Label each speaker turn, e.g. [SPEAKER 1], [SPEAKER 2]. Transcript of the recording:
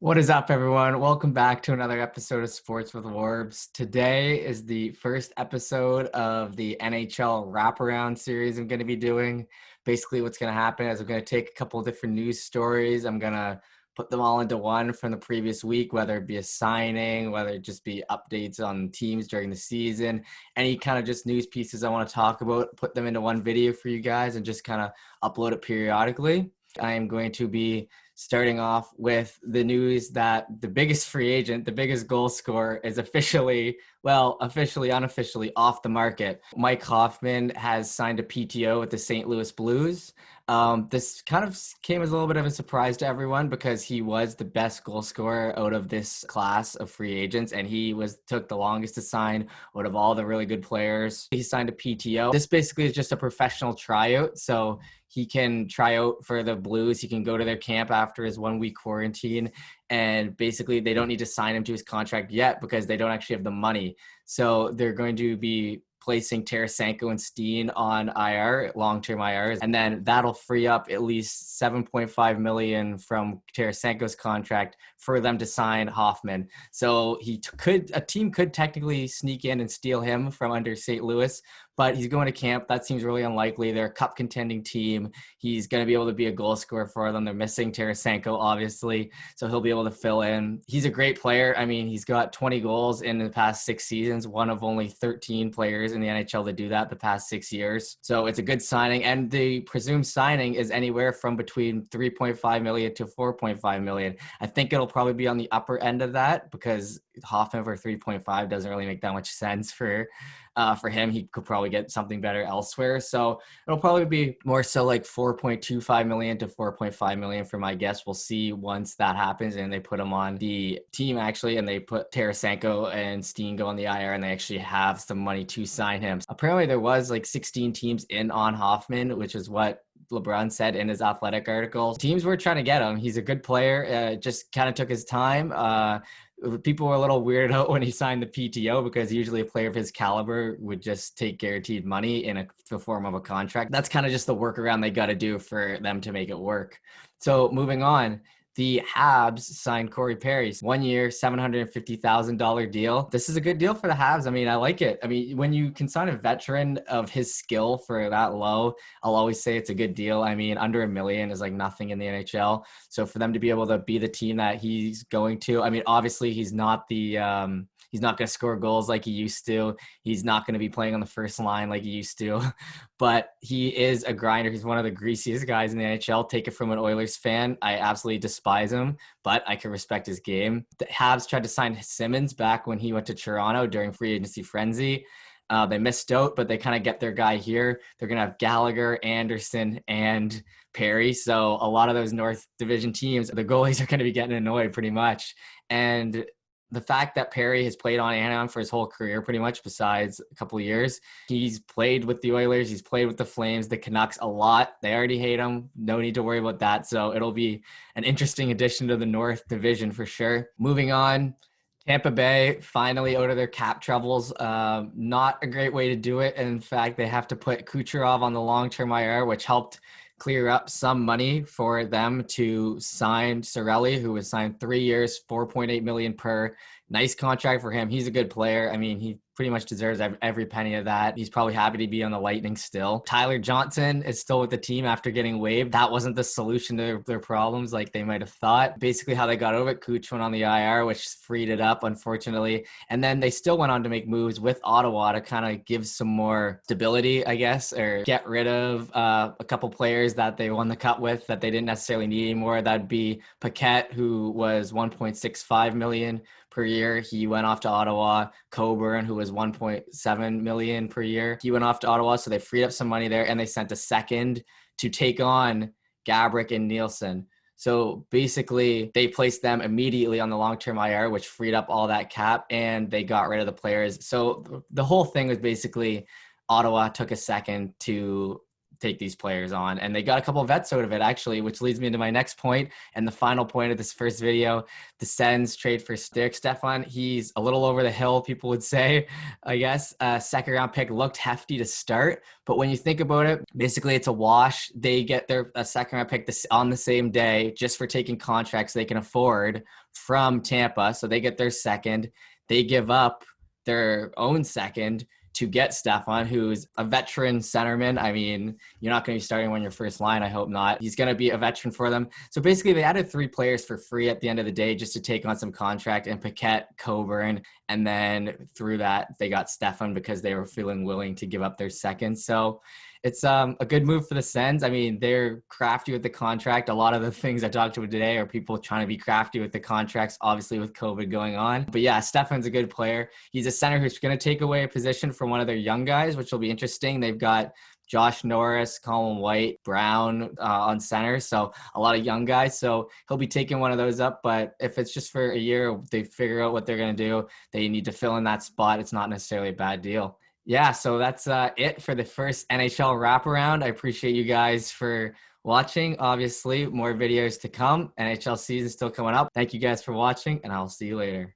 [SPEAKER 1] What is up, everyone? Welcome back to another episode of Sports with Warbs. Today is the first episode of the NHL wraparound series I'm going to be doing. Basically, what's going to happen is I'm going to take a couple of different news stories. I'm going to put them all into one from the previous week, whether it be a signing, whether it just be updates on teams during the season, any kind of just news pieces I want to talk about, put them into one video for you guys and just kind of upload it periodically. I am going to be starting off with the news that the biggest free agent, the biggest goal scorer is officially, unofficially off the market. Mike Hoffman has signed a PTO with the St. Louis Blues. This kind of came as a little bit of a surprise to everyone because he was the best goal scorer out of this class of free agents, and he took the longest to sign out of all the really good players. He signed a PTO. This basically is just a professional tryout, so he can try out for the Blues. He can go to their camp after his 1 week quarantine. And basically, they don't need to sign him to his contract yet because they don't actually have the money. So they're going to be placing Tarasenko and Steen on IR, long-term IRs, and then that'll free up at least $7.5 million from Tarasenko's contract for them to sign Hoffman. So a team could technically sneak in and steal him from under St. Louis, but he's going to camp. That seems really unlikely. They're a cup contending team. He's going to be able to be a goal scorer for them. They're missing Tarasenko, obviously, so he'll be able to fill in. He's a great player. I mean, he's got 20 goals in the past 6 seasons, one of only 13 players in the NHL to do that the past 6 years. So it's a good signing, and the presumed signing is anywhere from between $3.5 million to $4.5 million. I think it'll probably be on the upper end of that because Hoffman for 3.5 doesn't really make that much sense for him. He could probably get something better elsewhere. So it'll probably be more so like 4.25 million to 4.5 million for my guess. We'll see once that happens and they put him on the team actually, and they put Tarasenko and Steen go on the IR and they actually have some money to sign him. Apparently there was like 16 teams in on Hoffman, which is what LeBron said in his Athletic article. Teams were trying to get him. He's a good player. Just kind of took his time. People were a little weirded out when he signed the PTO because usually a player of his caliber would just take guaranteed money in the form of a contract. That's kind of just the workaround they got to do for them to make it work. So moving on, the Habs signed Corey Perry, 1 year, $750,000 deal. This is a good deal for the Habs. I mean, I like it. I mean, when you can sign a veteran of his skill for that low, I'll always say it's a good deal. I mean, under $1 million is like nothing in the NHL. So for them to be able to be the team that he's going to, I mean, obviously he's not he's not going to score goals like he used to. He's not going to be playing on the first line like he used to, but he is a grinder. He's one of the greasiest guys in the NHL. Take it from an Oilers fan. I absolutely despise him, but I can respect his game. The Habs tried to sign Simmons back when he went to Toronto during free agency frenzy. They missed out, but they kind of get their guy here. They're going to have Gallagher, Anderson, and Perry. So a lot of those North Division teams, the goalies are going to be getting annoyed pretty much. And the fact that Perry has played on Anaheim for his whole career, pretty much besides a couple of years, he's played with the Oilers, he's played with the Flames, the Canucks a lot. They already hate him. No need to worry about that. So it'll be an interesting addition to the North Division for sure. Moving on, Tampa Bay finally out of their cap troubles. Not a great way to do it. In fact, they have to put Kucherov on the long-term IR, which helped clear up some money for them to sign Cirelli, who was signed 3 years, $4.8 million per. Nice contract for him. He's a good player. I mean, he pretty much deserves every penny of that. He's probably happy to be on the Lightning still. Tyler Johnson is still with the team after getting waived. That wasn't the solution to their problems like they might have thought. Basically how they got over it, Cooch went on the IR, which freed it up, unfortunately. And then they still went on to make moves with Ottawa to kind of give some more stability, I guess, or get rid of a couple players that they won the cup with that they didn't necessarily need anymore. That'd be Paquette, who was $1.65 million per year. He went off to Ottawa. Coburn, who was $1.7 million per year, he went off to Ottawa. So they freed up some money there, and they sent a second to take on Gabrick and Nielsen. So basically, they placed them immediately on the long-term IR, which freed up all that cap, and they got rid of the players. So the whole thing was basically Ottawa took a second to take these players on. And they got a couple of vets out of it, actually, which leads me into my next point and the final point of this first video. The Sens trade for Stefan. He's a little over the hill, people would say, I guess. Second round pick looked hefty to start, but when you think about it, basically it's a wash. They get their second round pick on the same day just for taking contracts they can afford from Tampa. So they get their second. They give up their own second to get Stefan, who's a veteran centerman. I mean, you're not going to be starting on your first line. I hope not. He's going to be a veteran for them. So basically, they added 3 players for free at the end of the day just to take on some contract, and Paquette, Coburn, and then through that, they got Stefan because they were feeling willing to give up their second. So it's a good move for the Sens. I mean, they're crafty with the contract. A lot of the things I talked about today are people trying to be crafty with the contracts, obviously with COVID going on. But yeah, Stefan's a good player. He's a center who's going to take away a position from one of their young guys, which will be interesting. They've got Josh Norris, Colin White, Brown on center. So a lot of young guys. So he'll be taking one of those up. But if it's just for a year, they figure out what they're going to do. They need to fill in that spot. It's not necessarily a bad deal. Yeah, so that's it for the first NHL wraparound. I appreciate you guys for watching. Obviously, more videos to come. NHL season still coming up. Thank you guys for watching, and I'll see you later.